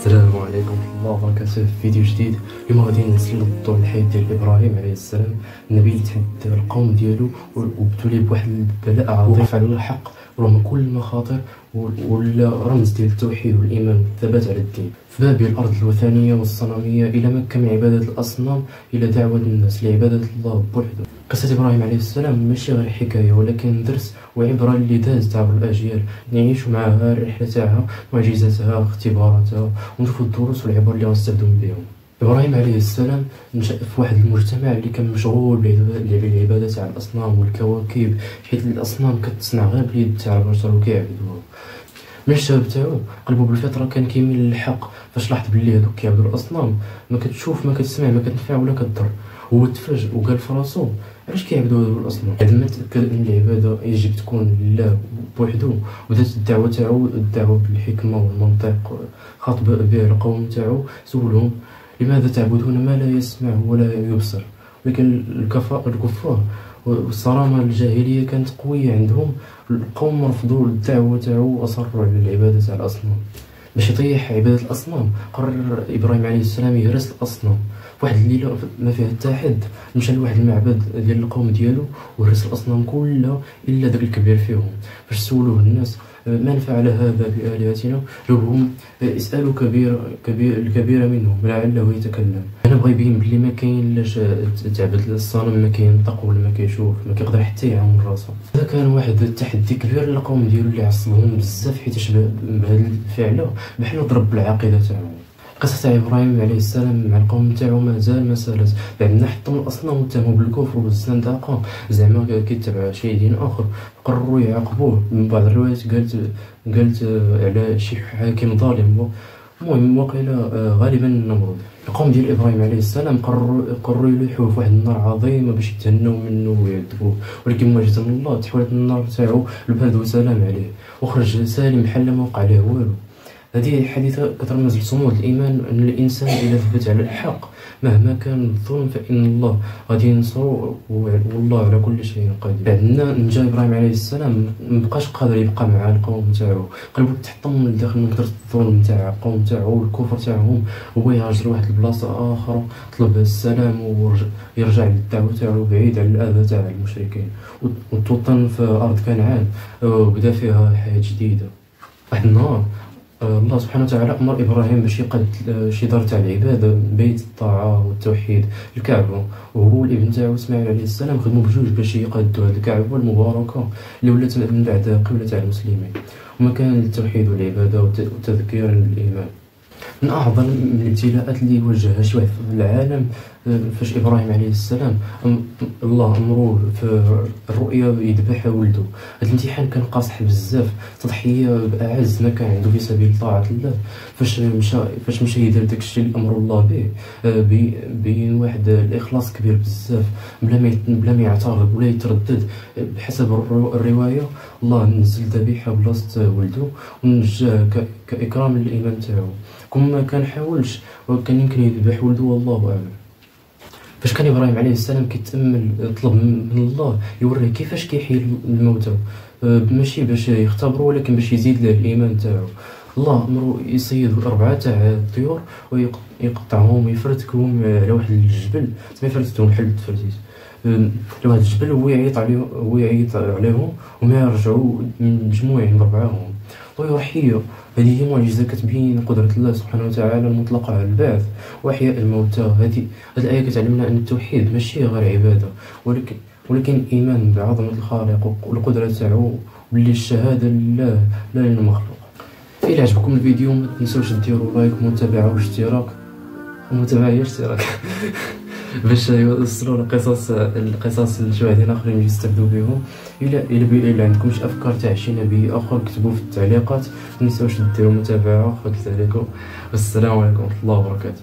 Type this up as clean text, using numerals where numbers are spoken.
السلام عليكم ورحمة الله وبركاته. في فيديو جديد اليوم غادي نسلو الضوء الحياة ديال ابراهيم عليه السلام، النبي اللي تحدى القوم ديالو وابتلي بواحد البلاء عظيم على الحق رغم كل المخاطر، ولا رمز ديال التوحيد والايمان والثبات على الدين. في باب الارض الوثنيه والصنميه الى مكه من عباده الاصنام الى دعوه الناس لعباده الله بوحده. قصه ابراهيم عليه السلام ماشي غير حكايه ولكن درس وعبره اللي دازت عبر الاجيال، نعيشوا معها الرحله تاعها، معجزاتها، اختباراتها، ونشوفوا الدروس والعبر اللي غنستافدوا بهم. ابراهيم عليه السلام نشأ في واحد المجتمع اللي كان مشغول بالعباده تاع الاصنام والكواكب، حيت الاصنام كتصنع غير باليد تاع البشر وكيعبدوها. من الشباب تاعو قلبو بالفطره كان كيميل للحق، فاش لاحظ بلي هادوك كيعبدوا الاصنام ما كتشوف ما كتسمع ما كتنفع ولا كتضر، هو تفاجئ وقال في راسو علاش كيعبدوا هادو الاصنام؟ بعد ما تاكد ان العباده يجب تكون لله بوحدو، بدات الدعوه تاعو الدعوه بالحكمه والمنطق، خاطب به القوم تاعو سولهم لماذا تعبدون ما لا يسمع ولا يبصر؟ ولكن الكفار والصرامة الجاهلية كانت قوية عندهم، القوم رفضوا الدعوة تاعو وأصروا على العبادة تاع الأصنام. باش يطيح عبادة الأصنام قرر إبراهيم عليه السلام يهرس الأصنام. واحد الليلة ما فيها حتى حد مشى لواحد المعبد ديال القوم ديالو وهرس الأصنام كلها إلا داك الكبير فيهم. فاش سولوه الناس من فعل هذا بآلهتنا؟ جاوبهم اسألوا الكبير منهم لعله يتكلم. أنا بغا يبين بلي ما كاين لاش تعبد الصنم ما كينطق ولا ما كيشوف ما كيقدر حتى يعاون راسو. هذا كان واحد التحدي كبير للقوم ديالو اللي عصبهم بزاف، حيت شبه بهذه الفعله بحال ضرب بالعقيده تاعهم. قصة تاع إبراهيم عليه السلام مع القوم تاعو مازال ما سالت، بعد ما حطوا الأصنام واتهموا بالكفر والزندقة زعما كيتبع شي دين آخر، قرروا يعاقبوه. من بعض الروايات قالت على شي حاكم ظالم، المهم وقيل غالبا النمرود. القوم ديال إبراهيم عليه السلام قرروا يلوحوه في واحد النار عظيمة باش يتهنوا منه ويعذبوه، ولكن معجزة من الله تحولت النار تاعو لبرد وسلام عليه وخرج سالم بحال ما وقع عليه والو. هذه حديثة كترمز لصمود الإيمان، أن الإنسان إذا ثبت على الحق مهما كان الظلم فإن الله غادي ينصرو والله على كل شيء قدير. بعد نجا إبراهيم عليه السلام مبقاش قادر يبقى مع القوم تاعو، قلبو تحطم لداخل من كثرة الظلم تاع القوم تاعو والكفر تاعهم، هو يهاجر لواحد البلاصة أخرى طلب السلام ويرجع للدعوة تاعو بعيد على الأذى تاع المشركين، وتوطن في أرض كنعان وبدا فيها حياة جديدة. واحد النهار الله سبحانه وتعالى أمر إبراهيم باش يقد شي دار تاع العبادة، بيت الطاعة والتوحيد، الكعبة، وهو والابن تاعو إسماعيل عليه السلام خدموا بجوج باش يقدوا هاد الكعبة المباركة اللي ولات من بعد قبلة تاع المسلمين، ومكان للتوحيد والعبادة وتذكير الإيمان. من أعظم الابتلاءات اللي واجهها شي واحد في العالم فاش إبراهيم عليه السلام الله أمروه في الرؤيا يذبح ولده. هذا الامتحان كان قاصح بزاف، تضحية بأعز ما كان عنده في سبيل طاعة الله. فاش مشى يدير داكشي اللي أمر الله به بين واحد الإخلاص كبير بزاف بلا ما يعترض ولا يتردد. بحسب الرواية الله نزل ذبيحة بلاصة ولده ونجاه كإكرام للإيمان تاعو، كون ما كان حاولش وكان يمكن يذبح ولده والله أعلم. فاش كان إبراهيم عليه السلام كيتأمل طلب من الله يوريه كيفاش كيحيي الموتى، ماشي باش يختبره ولكن باش يزيد له الإيمان تاعو. الله أمره يصيد 4 تاع الطيور ويقطعهم ويفرتكهم على واحد الجبل، ما يفرتهم بحال التفرتيت لواحد الجبل، وهو يعيط عليهم وما يرجعوا مجموعين بربعاهم ويحيوا. هذه هي معجزة كتبين قدرة الله سبحانه وتعالى المطلقة على البعث وإحياء الموتى. هذه الآية كتعلمنا أن التوحيد ماشي غير عبادة ولكن إيمان بعظمة الخالق والقدرة تاعو، باللي الشهادة لله لا للمخلوق. إلا عجبكم الفيديو ما تنسوش ديروا لايك ومتابعة واشتراك باش يوصلوا القصص للمشاهدين اخرين يستافدوا بهم. الا عندكم شي افكار تاع شي نبي اخر كتبوا في التعليقات، ما تنساوش ديروا متابعه. خدت عليكم، والسلام عليكم ورحمه الله وبركاته.